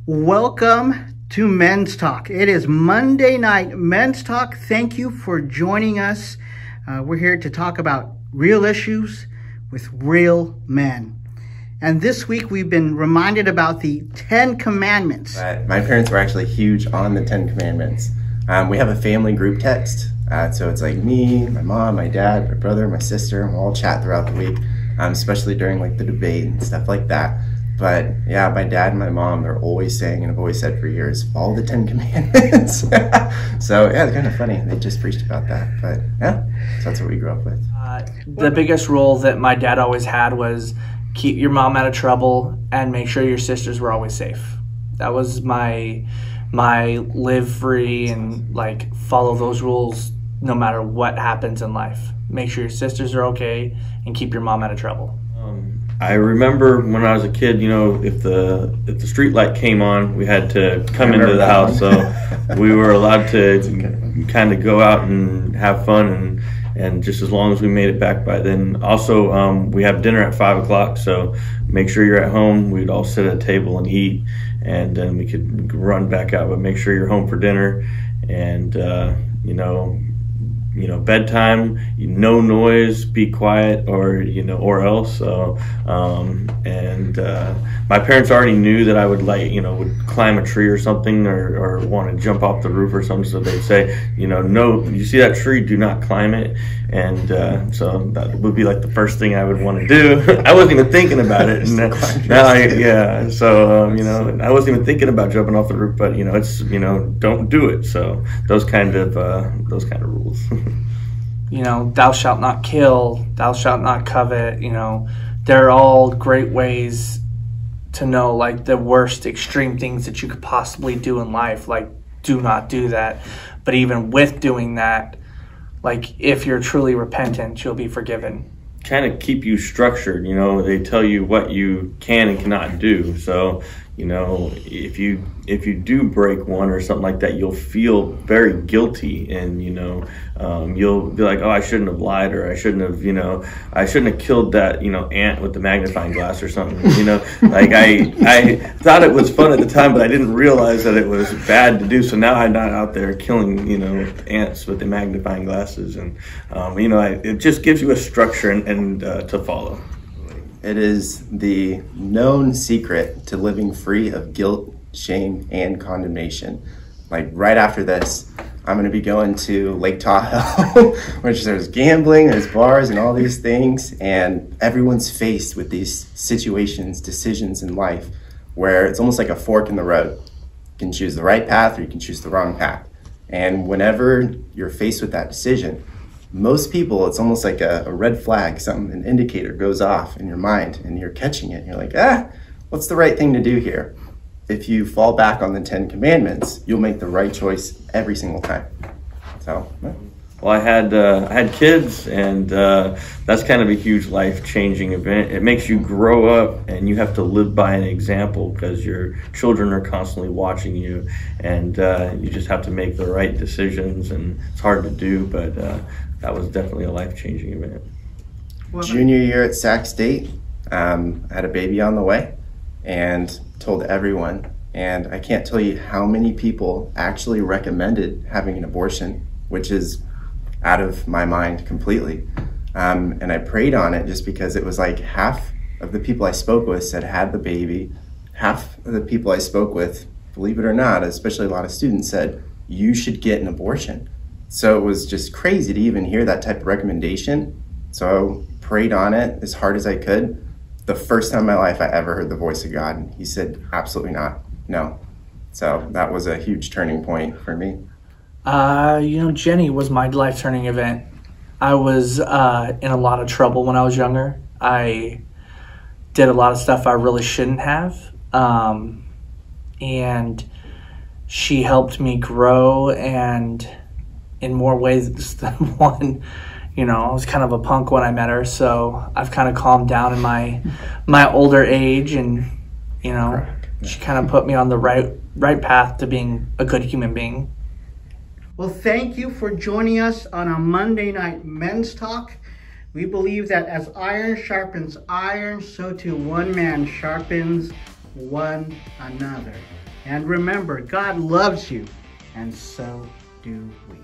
Welcome to Men's Talk. It is Monday night Men's Talk. Thank you for joining us. We're here to talk about real issues with real men. And this week we've been reminded about the 10 Commandments. My parents were actually huge on the 10 Commandments. We have a family group text. So it's like me, my mom, my dad, my brother, my sister, and we'll all chat throughout the week, especially during like the debate and stuff like that. But yeah, my dad and my mom, they're always saying, and I've always said for years, follow the 10 Commandments. So yeah, it's kind of funny. They just preached about that. But yeah, so that's what we grew up with. The biggest rule that my dad always had was keep your mom out of trouble and make sure your sisters were always safe. That was my live free and like follow those rules no matter what happens in life. Make sure your sisters are okay and keep your mom out of trouble. I remember when I was a kid, you know, if the street light came on, we had to come into the house. So we were allowed to kind of go out and have fun and just as long as we made it back by then. Also, we have dinner at 5 o'clock, so make sure you're at home. We'd all sit at a table and eat, and then we could run back out. But make sure you're home for dinner, and you know, bedtime, no noise, be quiet, or else. So, my parents already knew that I would would climb a tree or something, or want to jump off the roof or something. So they'd say, no, you see that tree, do not climb it. And so that would be like the first thing I would want to do. I wasn't even thinking about it. I wasn't even thinking about jumping off the roof, but it's don't do it. So those kind of rules. Thou shalt not kill, thou shalt not covet, they're all great ways to know like the worst extreme things that you could possibly do in life. Like, do not do that. But even with doing that, like if you're truly repentant, you'll be forgiven. Kind of keep you structured, they tell you what you can and cannot do. So, if you do break one or something like that, you'll feel very guilty, and you'll be like, oh, I shouldn't have lied, or I shouldn't have killed that ant with the magnifying glass or something. Like I thought it was fun at the time, but I didn't realize that it was bad to do. So now I'm not out there killing ants with the magnifying glasses, and it just gives you a structure and to follow. It is the known secret to living free of guilt, shame, and condemnation. Like right after this, I'm going to be going to Lake Tahoe, which there's gambling, there's bars, and all these things. And everyone's faced with these situations, decisions in life, where it's almost like a fork in the road. You can choose the right path or you can choose the wrong path. And whenever you're faced with that decision, most people, it's almost like a red flag, an indicator goes off in your mind and you're catching it. And you're like, what's the right thing to do here? If you fall back on the 10 Commandments, you'll make the right choice every single time. So, yeah. Well, I had kids, and that's kind of a huge life-changing event. It makes you grow up, and you have to live by an example because your children are constantly watching you, and you just have to make the right decisions, and it's hard to do, but that was definitely a life-changing event. Junior year at Sac State, I had a baby on the way, and told everyone, and I can't tell you how many people actually recommended having an abortion, which is out of my mind completely. And I prayed on it just because it was like half of the people I spoke with said had the baby. Half of the people I spoke with, believe it or not, especially a lot of students, said you should get an abortion. So it was just crazy to even hear that type of recommendation. So I prayed on it as hard as I could. The first time in my life I ever heard the voice of God, and he said, absolutely not, no. So that was a huge turning point for me. Jenny was my life-turning event. I was in a lot of trouble when I was younger. I did a lot of stuff I really shouldn't have. And she helped me grow, and in more ways than one. I was kind of a punk when I met her, so I've kind of calmed down in my older age, and she kind of put me on the right path to being a good human being. Well, thank you for joining us on a Monday night Men's Talk. We believe that as iron sharpens iron, so too one man sharpens one another. And remember, God loves you, and so do we.